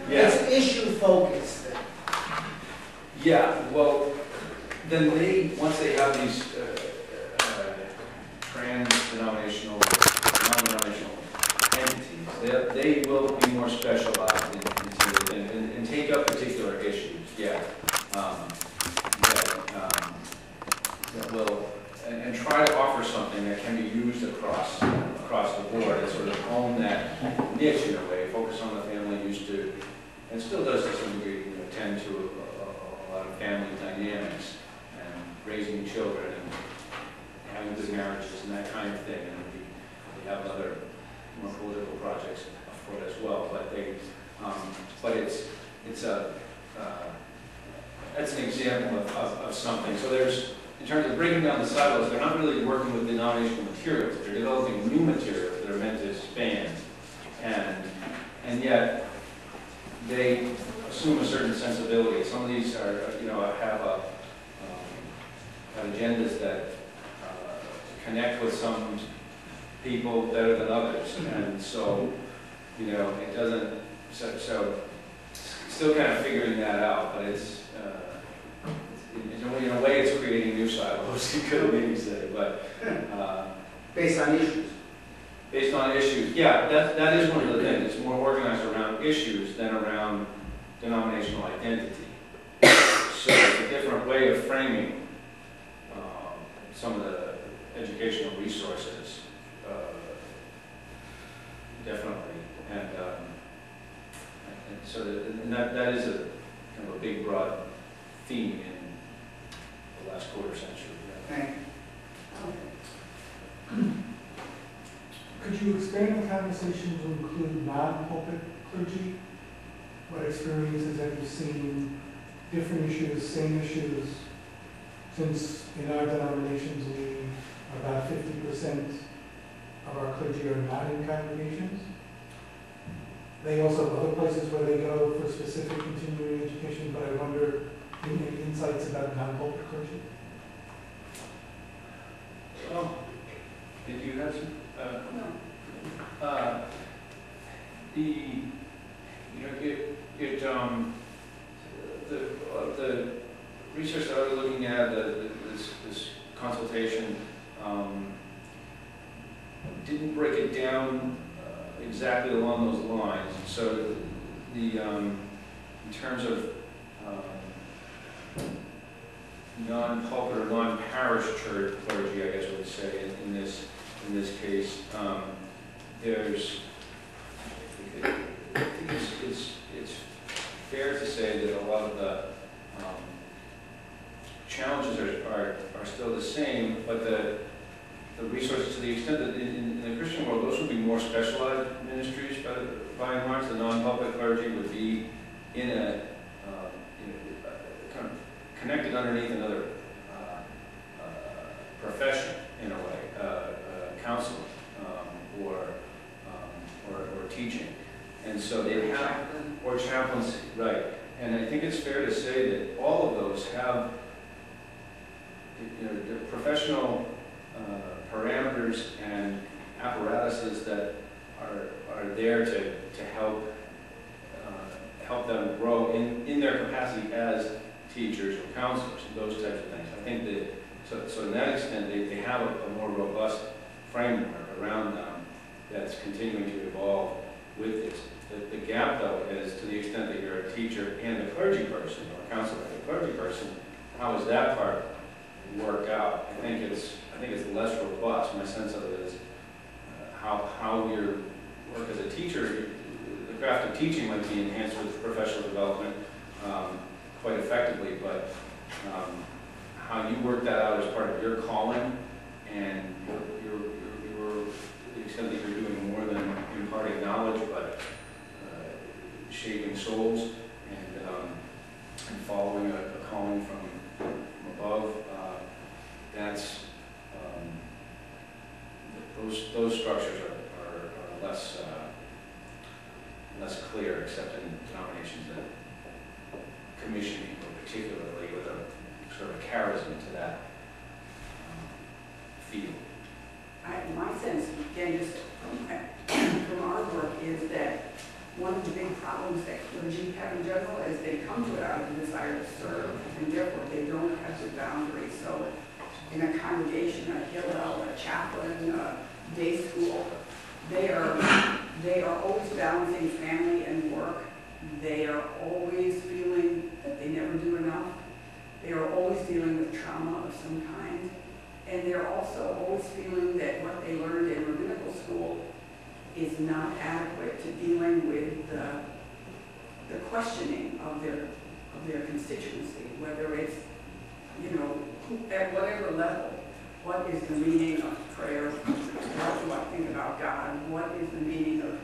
Yeah. It's issue focused. Yeah, well, then once they have these trans-denominational, non-denominational entities, they will be more specialized and take up particular issues, that will, and try to offer something that can be used across the board, and sort of own that niche in a way, focus on the family, used to, and still does to some degree, tend to a lot of family dynamics and raising children and having good marriages and that kind of thing. And we have other more political projects afoot as well. But that's an example of something. So there's, in terms of breaking down the silos, they're not really working with denominational materials. They're developing new materials that are meant to expand, and yet they assume a certain sensibility. Some of these are, have agendas that connect with some people better than others, and so, it doesn't. So still kind of figuring that out, but it's in a way it's creating new silos. You could maybe say, but Based on issues. based on issues, yeah, that is one of the things. It's more organized around issues than around denominational identity. So it's a different way of framing some of the educational resources, definitely, and so that is a kind of a big, broad theme in the last quarter century. Thank you. Could you expand the conversation to include non-pulpit clergy? What experiences have you seen? Different issues, same issues? Since in our denominations, about 50% of our clergy are not in congregations. They also have other places where they go for specific continuing education, but I wonder, any insights about non-pulpit clergy? Well, did you have some? No. The research that I was looking at, this consultation, didn't break it down exactly along those lines. So in terms of non-pulpit or non-parish church clergy, I guess I would say in this case, there's, I think it's fair to say that a lot of the challenges are still the same, but the resources, to the extent that in the Christian world, those would be more specialized ministries, by and large. The non-pulpit clergy would be in a kind of connected underneath another profession in a way, counseling or teaching, and so they have, or chaplaincy, right? And I think it's fair to say that all of those have the professional parameters and apparatuses that are there to help them grow in their capacity as teachers or counselors and those types of things. I think that so to that extent they have a more robust framework around them that's continuing to evolve with this. The gap, though, is to the extent that you're a teacher and a clergy person or a counselor and a clergy person, how does that part work out? I think it's less robust. My sense of it is how your work as a teacher, the craft of teaching might be enhanced with professional development quite effectively, but how you work that out as part of your calling and the extent that you're doing more than imparting knowledge, but shaping souls and following a calling from above. That's those structures are less clear, except in denominations that commission people particularly with a sort of charisma to that field. My sense, again, just from our work, is that one of the big problems that clergy have in general is they come to it out of a desire to serve, and therefore they don't have the boundaries. So in a congregation, a hillel, a chaplain, a day school, they are always balancing family and work. They are always feeling that they never do enough. They are always dealing with trauma of some kind. And they're also always feeling that what they learned in rabbinical school is not adequate to dealing with the questioning of their constituency, whether it's, at whatever level. What is the meaning of prayer? What do I think about God? What is the meaning of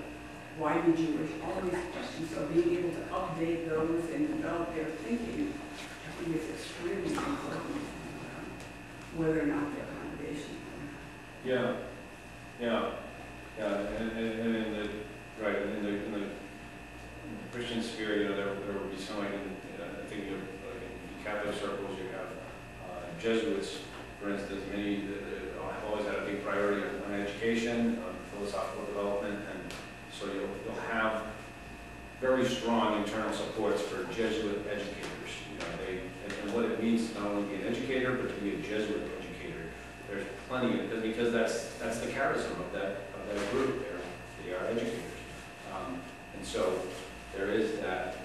why are you Jewish? All these questions. So being able to update those and develop their thinking, I think is extremely important, whether or not they're congregation. And in the right in the Christian sphere, there will be some. I think in Catholic circles, you have Jesuits, for instance. Many have always had a big priority on education, on philosophical development, and so you'll have very strong internal supports for Jesuit educators. And what it means to not only be an educator, but to be a Jesuit educator. There's plenty of, because that's the charism of that group. They are educators, and so there is that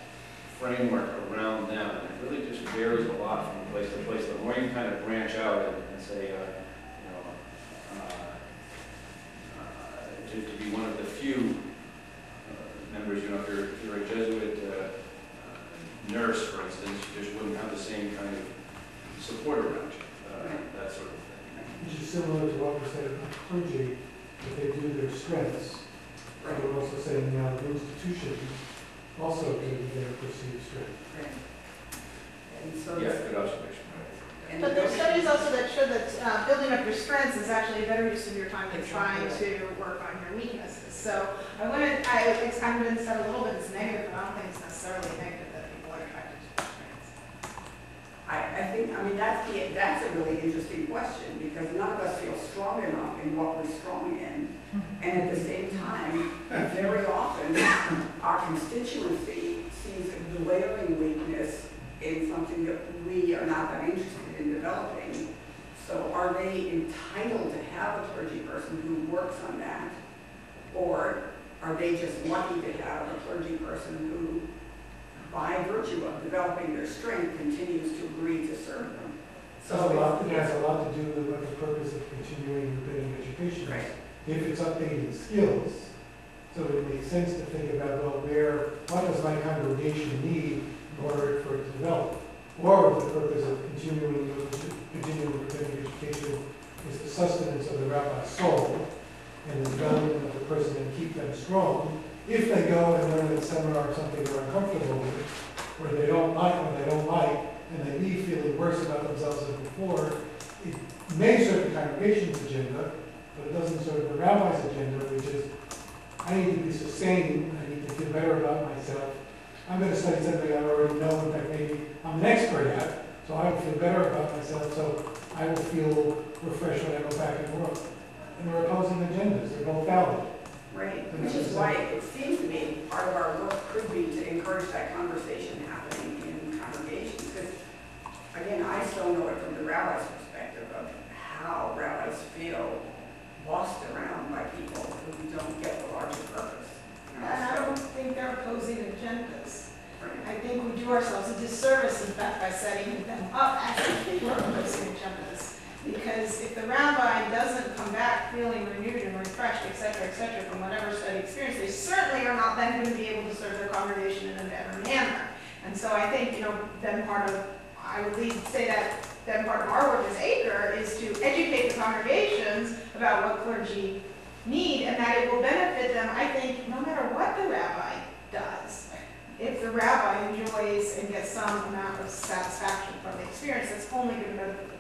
framework around them, and it really just varies a lot from place to place. The more you kind of branch out and say, to be one of the few members, if you're a Jesuit nurse, for instance, you just wouldn't have the same kind of support around you, that sort of thing. Which is similar to what we said about clergy, that they do their strengths. Right. We're also saying now the institution also do their perceived strength. Right. And so Yeah, good observation. But there's studies also that show that building up your strengths is actually a better use of your time than trying to work on your weaknesses. So I'm going to start a little bit as negative, but I don't think it's necessarily negative that people are attracted to their strengths. I think that's a really interesting question, because none of us feel strong enough in what we're strong in. And at the same time, very often, our constituency sees a glaring weakness in something that we are not that interested in developing. So are they entitled to have a clergy person who works on that? Or are they just lucky to have a clergy person who, by virtue of developing their strength, continues to agree to serve them? It has a lot to do with what the purpose of continuing rabbinic education is. Right. If it's updating skills, so it makes sense to think about, well, what does my congregation need in order for it to develop? Or if the purpose of continuing rabbinic education is the sustenance of the rabbi's soul and the development of the person and keep them strong, if they go and learn at a seminar or something they're uncomfortable with, or they don't like, and they leave feeling worse about themselves than before, it may serve the congregation's agenda, but it doesn't serve the rabbi's agenda, which is, I need to be sustained, I need to feel better about myself. I'm going to study something I already know, in fact, maybe I'm an expert at, so I will feel better about myself, so I will feel refreshed when I go back and work. And they're opposing agendas, they're both valid. Right, which is why it seems to me part of our work could be to encourage that conversation happening in congregations. Because, again, I still know it from the rabbi's perspective of how rabbis feel bossed around by people who don't get the larger purpose. And I don't think they're opposing agendas. Right. I think we do ourselves a disservice, in fact, by setting them up as if they were opposing agendas. Because if the rabbi doesn't come back feeling renewed and refreshed, et cetera, from whatever study experience, they certainly are not then going to be able to serve their congregation in a better manner. And so I think, then I would say that then part of our work as ACRE is to educate the congregations about what clergy need, and that it will benefit them, I think, no matter what the rabbi does. If the rabbi enjoys and gets some amount of satisfaction from the experience, that's only going to benefit